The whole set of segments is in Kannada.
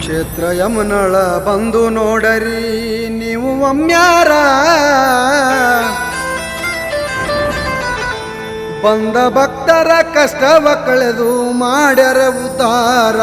ಕ್ಷೇತ್ರ ಯಮನಳ ಬಂದು ನೋಡರಿ ನೀವು ಒಮ್ಮ್ಯಾರ ಬಂದ ಭಕ್ತರ ಕಷ್ಟವ ಕಳೆದು ಮಾಡ್ಯಾರ ಉದ್ಧಾರ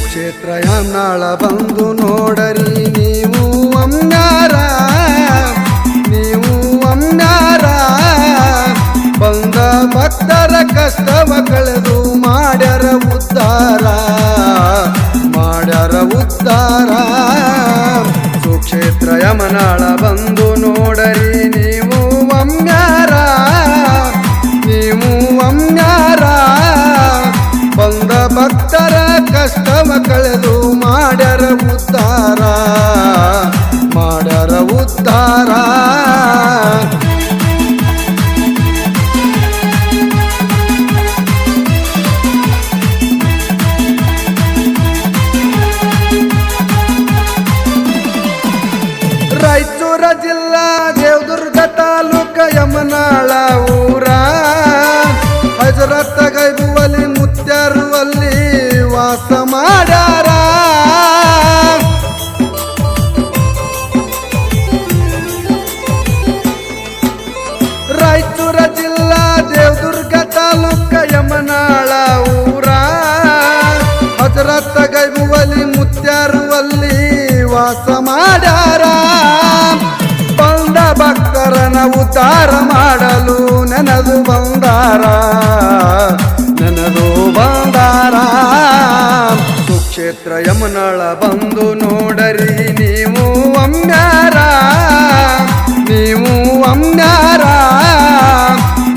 ಕ್ಷೇತ್ರ ಯಮನಳ ಬಂದು ನೋಡರಿ ನೀವು ಒಮ್ಮ್ಯಾರ ಬಂದ ಭಕ್ತರ ಕಷ್ಟವ ಕಳೆದು ಮಾಡ್ಯಾರ ಉದ್ಧಾರ ಸುಕ್ಷೇತ್ರ ಯಮನಳ ಬಂದು ನೋಡರಿ ನೀವು ಒಮ್ಮ್ಯಾರ ಬಂದ ಭಕ್ತರ ಕಷ್ಟವ ಕಳೆದು ಮಾಡ್ಯಾರ ಉದ್ಧಾರ ರಾಯಚೂರ ಜಿಲ್ಲಾ ದೇವದುರ್ಗ ತಾಲೂಕ ಯಮನಾಳ ಊರ ಹಜರತ್ ಗೈಬುವಲಿ ಮುತ್ಯಾರು ಅಲ್ಲಿ ವಾಸ ಮಾಡ್ಯಾರ ರಾಯಚೂರ ಜಿಲ್ಲಾ ದೇವದುರ್ಗ ತಾಲೂಕ ಯಮನಾಳ ಊರ ಹಜರತ್ ಗೈಬುವಲಿ ಮುತ್ಯಾರು ಅಲ್ಲಿ ವಾಸ ಮಾಡ್ಯಾರ ಬಂದ ಭಕ್ತರನ ಉದ್ಧಾರ ಮಾಡಲು ನೆನದು ಬಂದಾರ ಸುಕ್ಷೇತ್ರ ಯಮನಳ ಬಂದು ನೋಡರಿ ನೀವು ಒಮ್ಮ್ಯಾರ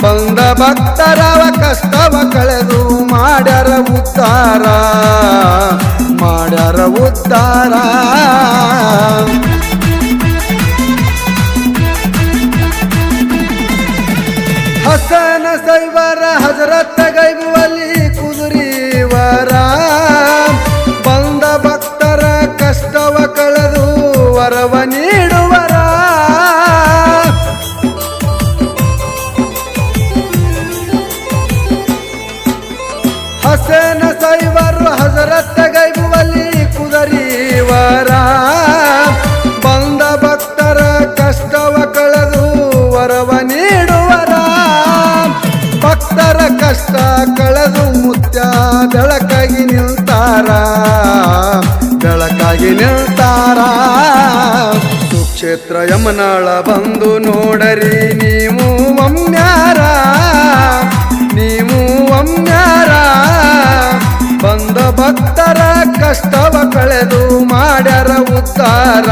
ಬಂದ ಭಕ್ತರ ಕಷ್ಟವ ಕಳೆದು ಮಾಡ್ಯಾರ ಉದ್ಧಾರ ಹಸನ ಸೈವರ ಹಜರತ್ ಗೈಬುವಲಿ ಕುದುರಿವರ ಬಂದ ಭಕ್ತರ ಕಷ್ಟವ ಕಳೆದು ವರವ ನೀಡುವರ ಹಸನ ಸೈವರು ಹಜರತ್ ಗೈಬುವಲಿ ಕುದುರಿವರ ಬಂದ ಭಕ್ತರ ಕಷ್ಟವ ಕಳೆದು ವರವ ನೀಡುವರ ಭಕ್ತರ ಕಷ್ಟ ಕಳೆದು ಮುತ್ಯ ಬೆಳಕಾಗಿ ನಿಲ್ತಾರ ಸುಕ್ಷೇತ್ರ ಯಮನಳ ಬಂದು ನೋಡರಿ ನೀವು ಒಮ್ಮ್ಯಾರ ಬಂದ ಭಕ್ತರ ಕಷ್ಟವ ಕಳೆದು ಮಾಡ್ಯಾರ ಉದ್ಧಾರ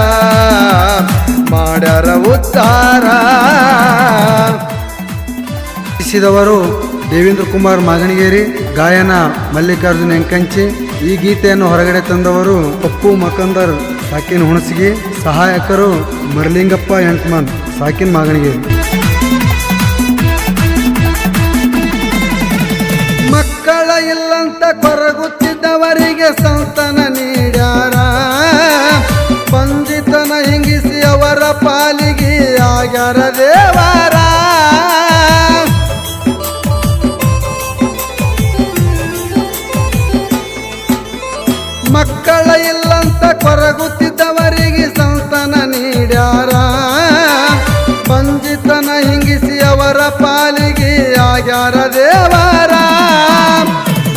ವರು ದೇವೇಂದ್ರ ಕುಮಾರ್ ಮಾಗಣಿಗೇರಿ, ಗಾಯನ ಮಲ್ಲಿಕಾರ್ಜುನ ಎಂಕಂಚಿ. ಈ ಗೀತೆಯನ್ನು ಹೊರಗಡೆ ತಂದವರು ಪಪ್ಪು ಮಕಂದರ್ ಸಾಕಿನ್ ಹುಣಸಗಿ, ಸಹಾಯಕರು ಮರಲಿಂಗಪ್ಪ ಎಂಟ್ಮನ್ ಸಾಕಿನ್ ಮಾಗಣಿಗೇರಿ. ಮಕ್ಕಳ ಇಲ್ಲಂತ ಕೊರಗುತ್ತಿದ್ದವರಿಗೆ ಸಂತಾನ ನೀಡ್ಯಾರ, ಬಂಜಿತನ ಹಿಂಗಿಸಿ ಅವರ ಪಾಲಿಗೆ ಆಗ್ಯಾರ ದೇವರ. ಮಕ್ಕಳ ಇಲ್ಲಂತ ಕೊರಗುತ್ತಿದ್ದವರಿಗೆ ಸಂತಾನ ನೀಡ್ಯಾರ, ಬಂಜಿತನ ಹಿಂಗಿಸಿ ಅವರ ಪಾಲಿಗೆ ಆಗ್ಯಾರ ದೇವರ.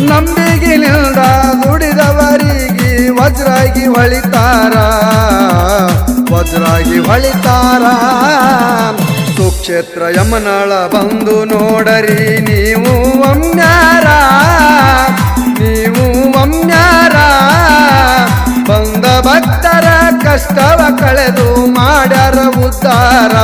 ನಂಬಿಗಿನಿಂದ ದುಡಿದವರಿಗೆ ವಜ್ರಾಗಿ ಹೊಳಿತಾರ ಸುಕ್ಷೇತ್ರ ಯಮನಳ ಬಂದು ನೋಡರಿ ನೀವು ಒಮ್ಮ್ಯಾರ ಬಂದ ಭಕ್ತರ ಕಷ್ಟವ ಕಳೆದು ಮಾಡ್ಯಾರ ಉದ್ಧಾರ.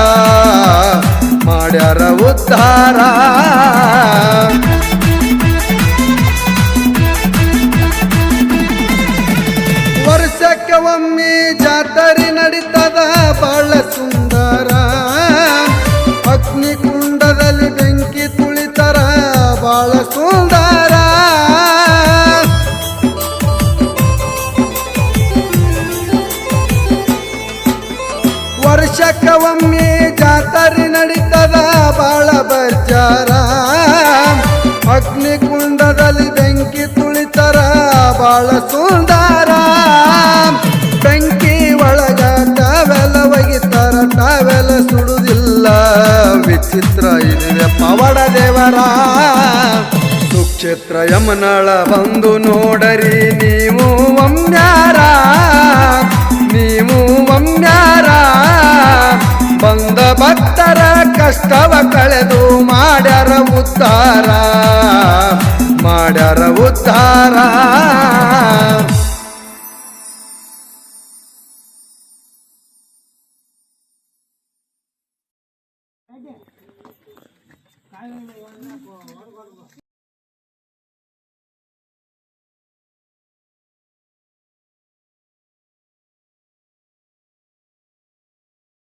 ನಡೀತದ ಬಾಳ ಸುಂದರ ಅಗ್ನಿಕುಂಡದಲ್ಲಿ ಬೆಂಕಿ ತುಳಿತರ ಬಾಳ ಸುಂದರ ವರ್ಷಕ್ಕ ಒಮ್ಮೆ ಜಾತ್ರೆ ನಡೀತದ ಬಾಳ ಬರ್ಜಾರ ಅಗ್ನಿಕುಂಡದಲ್ಲಿ ಬೆಂಕಿ ತುಳಿತರ ಬಾಳ ಸುಂದರ ಬೆಂಕಿ ಒಳಗ ಟಾವೆಲ ಒಗಿತಾರ ಟಾವೆಲ ಸುಡುದಿಲ್ಲ ವಿಚಿತ್ರ ಇದುವೆ ಪವಾಡ ದೇವರ ಸುಕ್ಷೇತ್ರ ಯಮನಾಳ ಬಂದು ನೋಡರಿ ನೀವು ಒಮ್ಮ್ಯಾರ ನೀವು ಒಮ್ಮ್ಯಾರ ಬಂದ ಭಕ್ತರ ಕಷ್ಟವ ಕಳೆದು ಮಾಡ್ಯಾರ ಉದ್ಧಾರ ಮಾಡ್ಯಾರ ಉದ್ಧಾರ